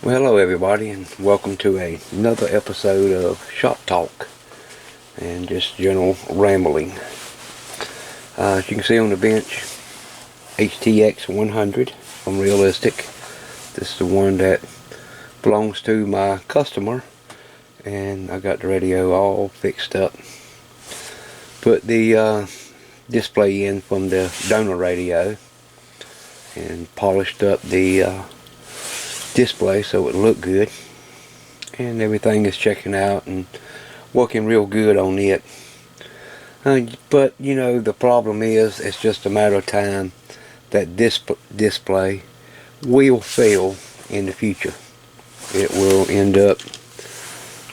Well, hello everybody, and welcome to another episode of Shop Talk and just general rambling. As you can see on the bench, HTX 100 from Realistic. This is the one that belongs to my customer, and I got the radio all fixed up. Put the display in from the donor radio and polished up the display so it looked good, and everything is checking out and working real good on it. But you know, the problem is it's just a matter of time that this display will fail in the future. It will end up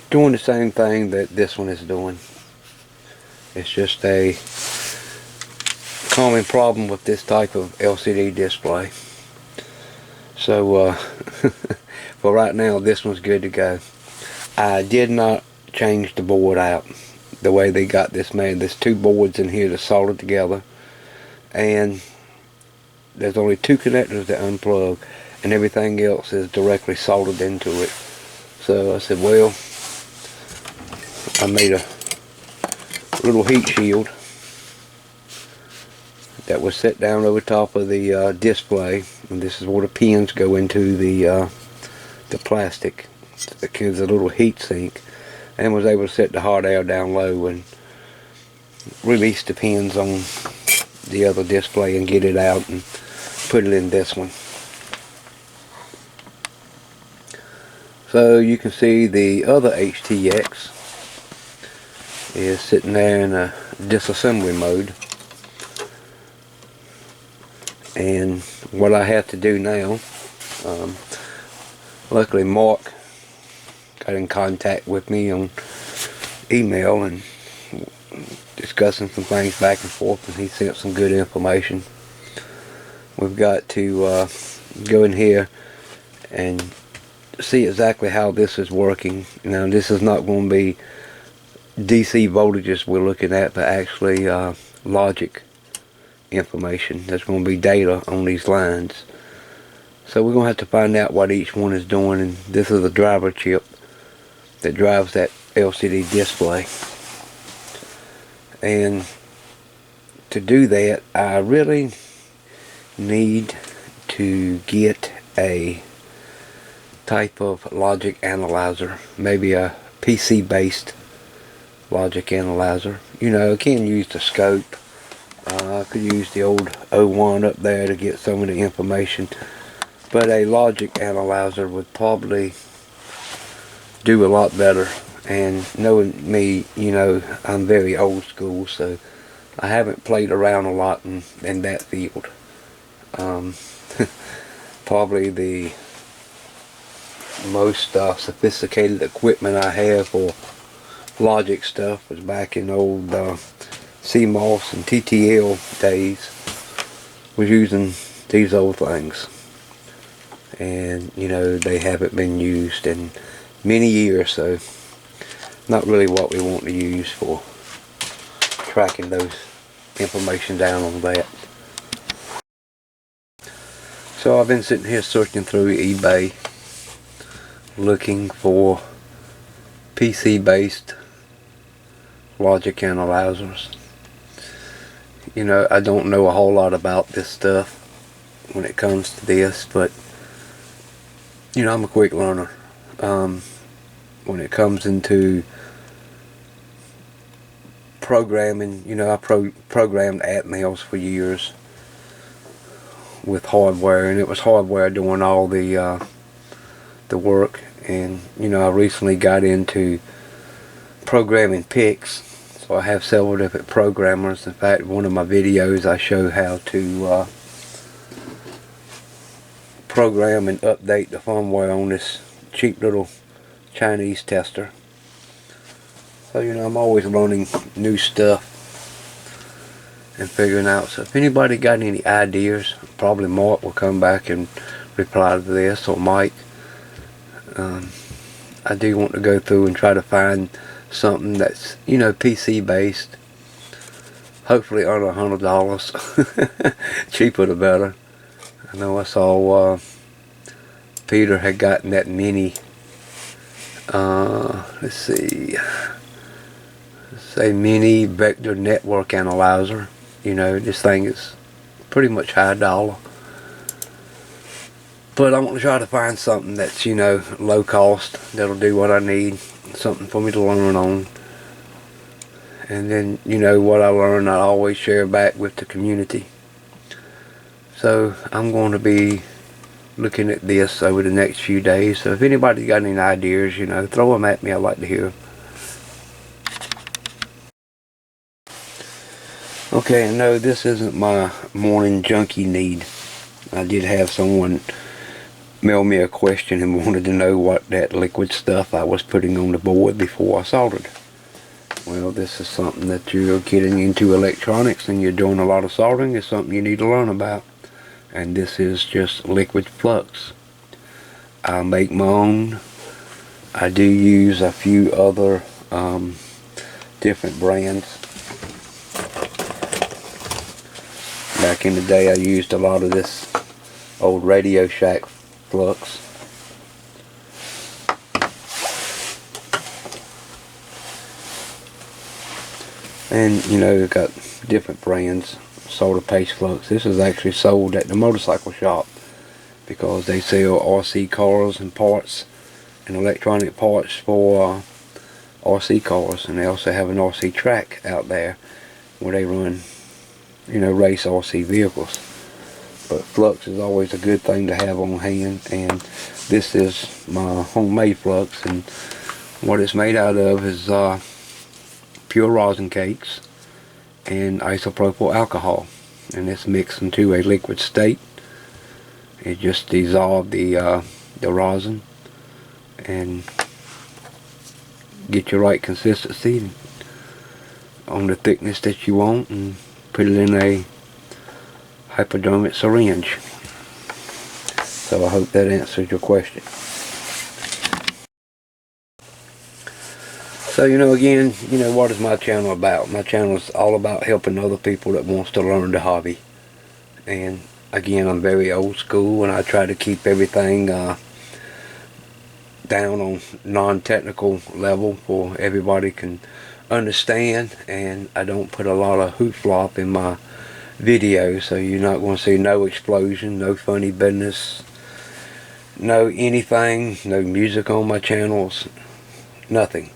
doing the same thing that this one is doing. It's just a common problem with this type of LCD display. So for right now, this one's good to go. I did not change the board out the way they got this made. There's two boards in here that's soldered together, and there's only two connectors that unplug, and everything else is directly soldered into it. So I said, well, I made a little heat shield that was set down over top of the display, and this is where the pins go into the plastic. It gives a little heat sink, and was able to set the hot air down low and release the pins on the other display and get it out and put it in this one. So you can see the other HTX is sitting there in a disassembly mode. And what I have to do now, luckily Mark got in contact with me on email and discussing some things back and forth, and he sent some good information. We've got to go in here and see exactly how this is working. Now, this is not going to be DC voltages we're looking at, but actually logic information. There's going to be data on these lines. So we're going to have to find out what each one is doing, and this is the driver chip that drives that LCD display. And to do that, I really need to get a type of logic analyzer, maybe a PC based logic analyzer. You know, I can use the scope. I could use the old 01 up there to get some of the information, but a logic analyzer would probably do a lot better. And knowing me, you know, I'm very old school, so I haven't played around a lot in that field. Probably the most sophisticated equipment I have for logic stuff was back in old CMOS and TTL days. Was using these old things, and you know, they haven't been used in many years, so not really what we want to use for tracking those information down on that. So I've been sitting here searching through eBay looking for PC based logic analyzers. You know, I don't know a whole lot about this stuff when it comes to this, but you know, I'm a quick learner. When it comes into programming, you know, I programmed Atmels for years with hardware, and it was hardware doing all the work. And you know, I recently got into programming PICs. So I have several different programmers. In fact, one of my videos I show how to program and update the firmware on this cheap little Chinese tester. So you know, I'm always learning new stuff and figuring out. So if anybody got any ideas, probably Mark will come back and reply to this, or Mike. I do want to go through and try to find something that's, you know, PC based, hopefully under $100. Cheaper the better. I know I saw Peter had gotten that mini, let's see, say mini vector network analyzer. You know, this thing is pretty much high dollar. But I want to try to find something that's, you know, low cost, that'll do what I need, something for me to learn on. And then, you know, what I learn I always share back with the community. So I'm going to be looking at this over the next few days. So if anybody's got any ideas, you know, throw them at me. I'd like to hear them. Okay, I know this isn't my morning junkie need. I did have someone mail me a question and wanted to know what that liquid stuff I was putting on the board before I soldered. Well, this is something that you're getting into electronics and you're doing a lot of soldering. It's something you need to learn about. And this is just liquid flux. I make my own. I do use a few other different brands. Back in the day I used a lot of this old Radio Shack flux. And you know, got different brands, solder paste flux. This is actually sold at the motorcycle shop because they sell RC cars and parts and electronic parts for RC cars, and they also have an RC track out there where they run, you know, race RC vehicles. But flux is always a good thing to have on hand, and this is my homemade flux, and what it's made out of is pure rosin cakes and isopropyl alcohol, and it's mixed into a liquid state. It just dissolves the rosin and get your right consistency on the thickness that you want, and put it in a hypodermic syringe. So I hope that answers your question. So, you know, again, you know, what is my channel about? My channel is all about helping other people that wants to learn the hobby. And again, I'm very old school, and I try to keep everything down on non-technical level for everybody can understand, and I don't put a lot of hoopla in my videos, so you're not going to see no explosion, no funny business, no anything, no music on my channels, nothing.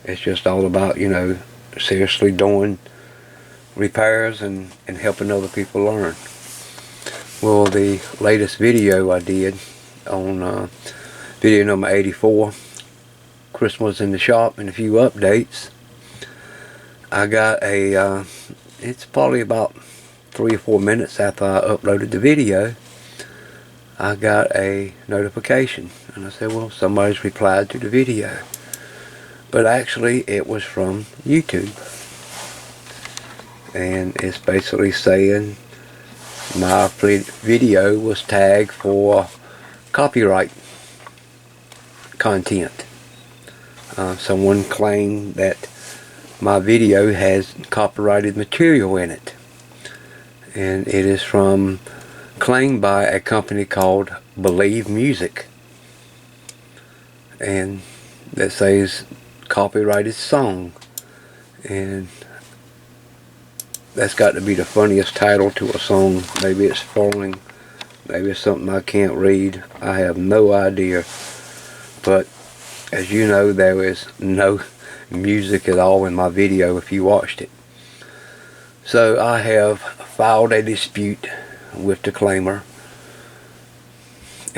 It's just all about, you know, seriously doing repairs and helping other people learn. Well, the latest video I did on video number 84, Christmas in the shop and a few updates, I got a, it's probably about 3 or 4 minutes after I uploaded the video, I got a notification, and I said, well, somebody's replied to the video. But actually it was from YouTube, and it's basically saying my video was tagged for copyright content. Someone claimed that my video has copyrighted material in it, and it is claimed by a company called Believe Music, and that says copyrighted song, and that's got to be the funniest title to a song. Maybe it's foreign, maybe it's something I can't read, I have no idea. But as you know, there is no music at all in my video if you watched it. So I have filed a dispute with the claimer,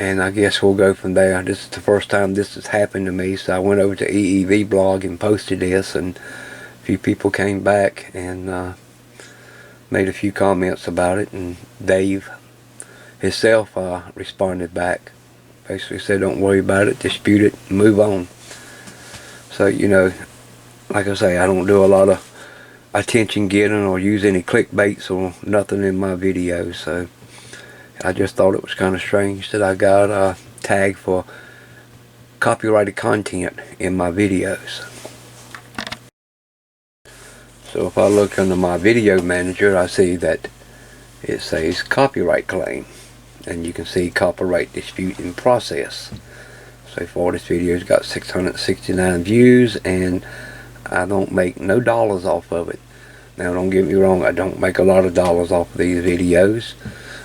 and I guess we'll go from there. This is the first time this has happened to me, so I went over to EEVBlog and posted this, and a few people came back and made a few comments about it, and Dave himself responded back. Basically said, don't worry about it, dispute it, move on. So, you know, like I say, I don't do a lot of attention getting or use any clickbaits or nothing in my videos, so I just thought it was kind of strange that I got a tag for copyrighted content in my videos. So if I look under my video manager, I see that it says copyright claim. and you can see copyright dispute in process. So far this video's got 669 views, and I don't make no dollars off of it. Now don't get me wrong, I don't make a lot of dollars off of these videos,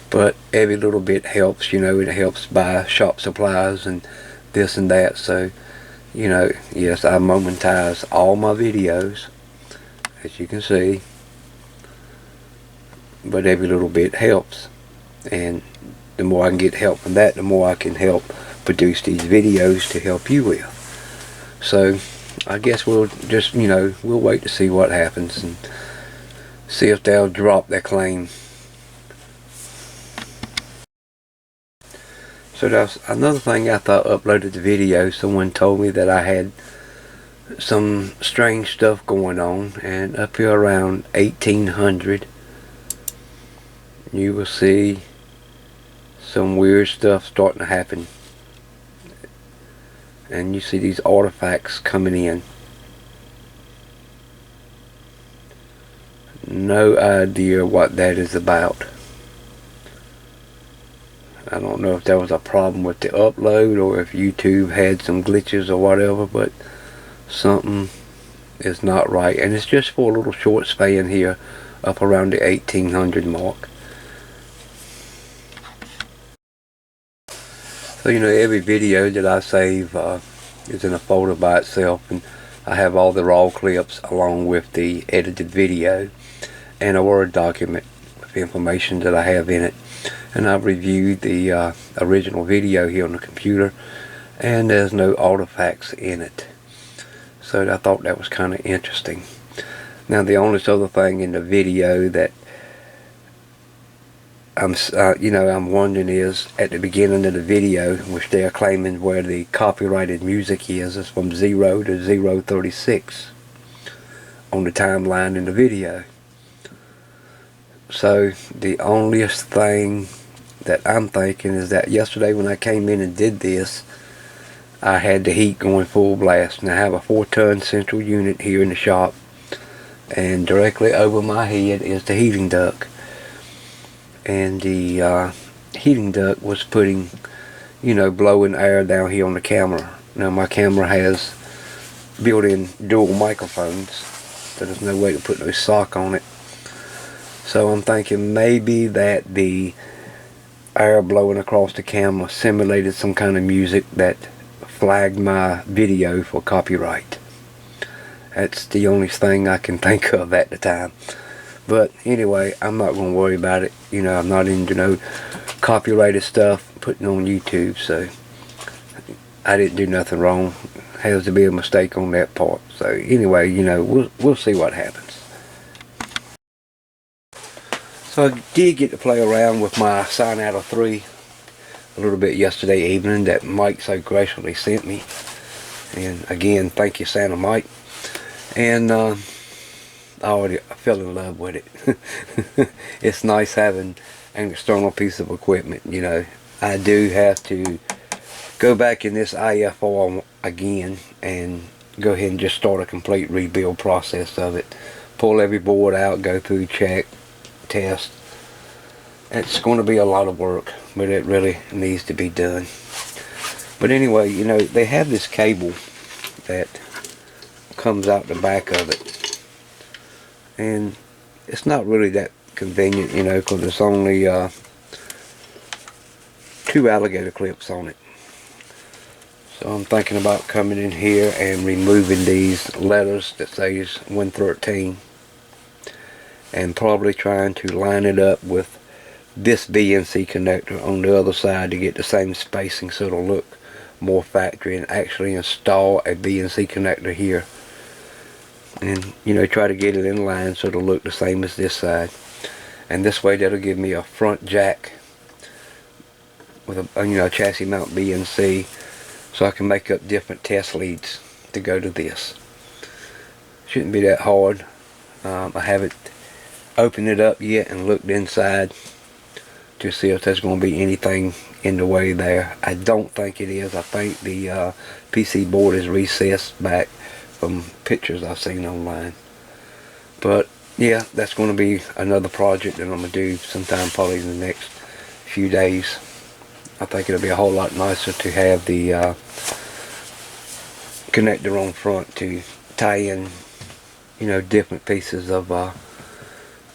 but every little bit helps. You know, it helps buy shop supplies and this and that. So, you know, yes, I momentize all my videos, as you can see, but every little bit helps, and the more I can get help from that, the more I can help produce these videos to help you with. So I guess we'll just, you know, we'll wait to see what happens and see if they'll drop their claim. So that's another thing. After I uploaded the video, someone told me that I had some strange stuff going on, and up here around 1800 you will see some weird stuff starting to happen, and you see these artifacts coming in. No idea what that is about. I don't know if there was a problem with the upload or if YouTube had some glitches or whatever, but something is not right. And it's just for a little short span here up around the 1800 mark. So, you know, every video that I save is in a folder by itself, and I have all the raw clips along with the edited video and a Word document with the information that I have in it. And I've reviewed the original video here on the computer, and there's no artifacts in it. So I thought that was kind of interesting. Now the only other thing in the video that I'm wondering is, at the beginning of the video, which they are claiming where the copyrighted music is from 0 to 036 on the timeline in the video. So the only thing that I'm thinking is that yesterday when I came in and did this, I had the heat going full blast, and I have a 4-ton central unit here in the shop, and directly over my head is the heating duct. And the heating duct was putting, you know, blowing air down here on the camera. Now my camera has built-in dual microphones, so there's no way to put no sock on it. So I'm thinking maybe that the air blowing across the camera simulated some kind of music that flagged my video for copyright. That's the only thing I can think of at the time. But anyway, I'm not going to worry about it. You know, I'm not into no copyrighted stuff putting on YouTube, so I didn't do nothing wrong. Has to be a mistake on that part. So anyway, you know, we'll see what happens. So I did get to play around with my Sign Out of 3 a little bit yesterday evening that Mike so graciously sent me. And again, thank you, Santa Mike. And I fell in love with it. It's nice having an external piece of equipment, you know. I do have to go back in this IFR again and go ahead and just start a complete rebuild process of it. Pull every board out, go through, check, test. It's going to be a lot of work, but it really needs to be done. But anyway, you know, they have this cable that comes out the back of it, and it's not really that convenient, you know, because it's only 2 alligator clips on it. So I'm thinking about coming in here and removing these letters that says 113, and probably trying to line it up with this BNC connector on the other side to get the same spacing so it'll look more factory, and actually install a BNC connector here, and, you know, try to get it in line so it'll look the same as this side. And this way that'll give me a front jack with a, you know, chassis mount BNC, so I can make up different test leads to go to this. Shouldn't be that hard. I haven't opened it up yet and looked inside to see if there's going to be anything in the way there. I don't think it is. I think the PC board is recessed back from pictures I've seen online. But yeah, that's going to be another project that I'm going to do sometime probably in the next few days. I think it'll be a whole lot nicer to have the connector on front to tie in, you know, different pieces of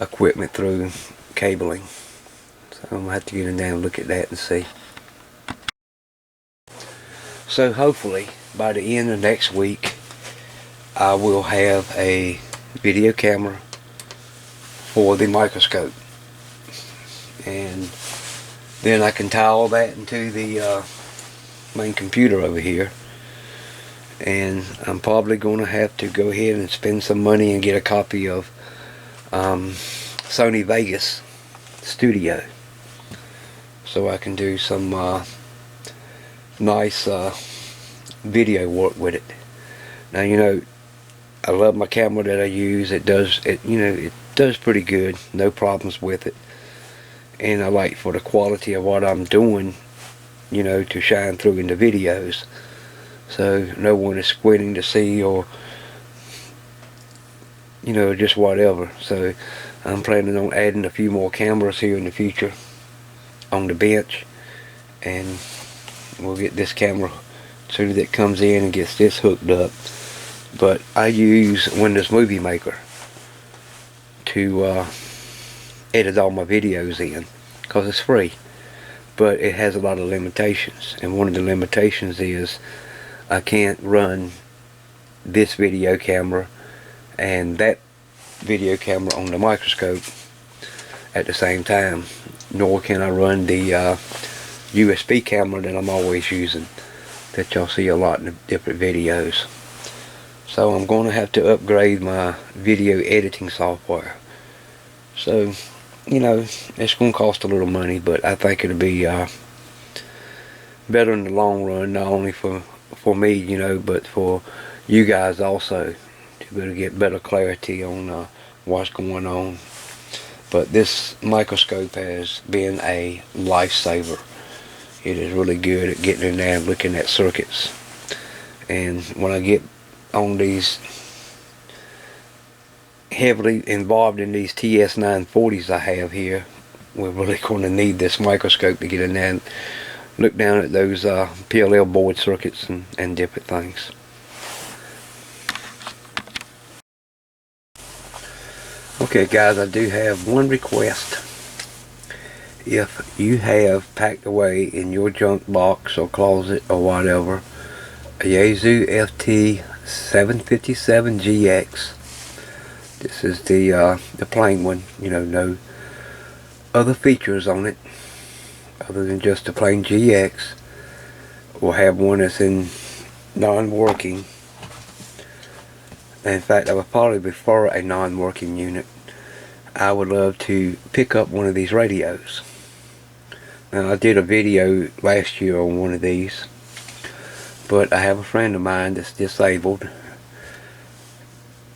equipment through cabling. So I'm gonna have to get in there and look at that and see. So hopefully by the end of next week I will have a video camera for the microscope, and then I can tie all that into the main computer over here. And I'm probably going to have to go ahead and spend some money and get a copy of Sony Vegas Studio, so I can do some nice video work with it. Now, you know, I love my camera that I use. It does pretty good, no problems with it, and I like for the quality of what I'm doing, you know, to shine through in the videos, so no one is squinting to see, or you know, just whatever. So I'm planning on adding a few more cameras here in the future on the bench, and we'll get this camera as soon as it comes in and gets this hooked up. But I use Windows Movie Maker to edit all my videos in, because it's free, but it has a lot of limitations, and one of the limitations is I can't run this video camera and that video camera on the microscope at the same time, nor can I run the USB camera that I'm always using, that y'all see a lot in the different videos. So I'm going to have to upgrade my video editing software. So, you know, it's going to cost a little money, but I think it'll be better in the long run, not only for me, you know, but for you guys also, to be able to get better clarity on what's going on. But this microscope has been a lifesaver. It is really good at getting in there and looking at circuits. And when I get on these, heavily involved in these TS940s I have here, we're really going to need this microscope to get in there and look down at those PLL board circuits and different things. Okay guys, I do have one request. If you have packed away in your junk box or closet or whatever a Yaesu FT757GX, this is the plain one, you know, no other features on it other than just the plain GX, or have one that's in non-working. In fact, I would probably prefer a non-working unit. I would love to pick up one of these radios. Now, I did a video last year on one of these, but I have a friend of mine that's disabled.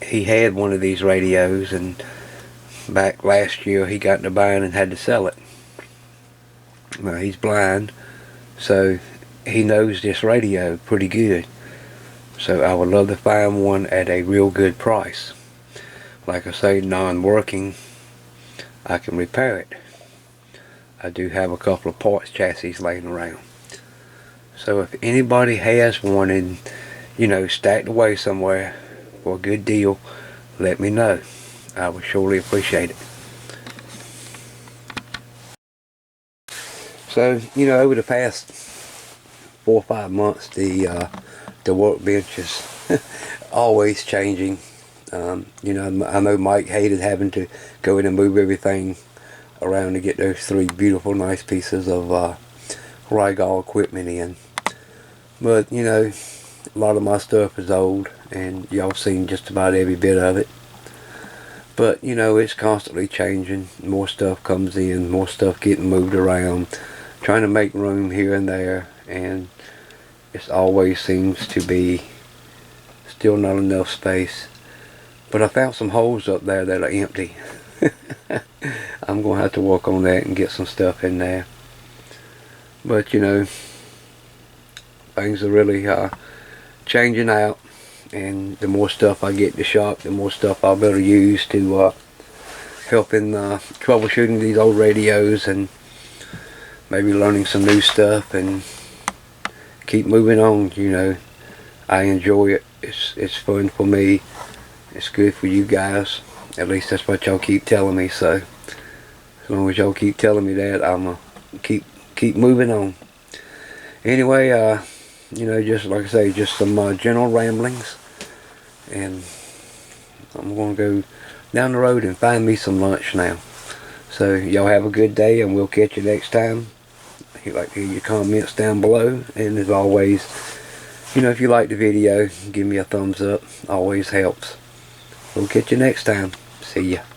He had one of these radios, and back last year he got into buying and had to sell it. Now, he's blind, so he knows this radio pretty good. So I would love to find one at a real good price. Like I say, non-working, I can repair it. I do have a couple of parts chassis laying around. So if anybody has one and, you know, stacked away somewhere for a good deal, let me know. I would surely appreciate it. So, you know, over the past 4 or 5 months, the workbench is always changing. You know, I know Mike hated having to go in and move everything around to get those 3 beautiful, nice pieces of Rigol equipment in. But, you know, a lot of my stuff is old, and y'all seen just about every bit of it. But, you know, it's constantly changing. More stuff comes in, more stuff getting moved around, trying to make room here and there, and it always seems to be still not enough space. But I found some holes up there that are empty. I'm going to have to work on that and get some stuff in there. But, you know, things are really changing out, and the more stuff I get in the shop, the more stuff I'll better use to help in troubleshooting these old radios and maybe learning some new stuff and keep moving on. You know, I enjoy it. It's fun for me. It's good for you guys. At least that's what y'all keep telling me. So as long as y'all keep telling me that, I'm gonna keep moving on. Anyway, you know, just like I say, just some general ramblings, and I'm gonna go down the road and find me some lunch now. So y'all have a good day, and we'll catch you next time. I'd like to hear your comments down below, and as always, you know, if you like the video, give me a thumbs up. Always helps. We'll catch you next time. See ya.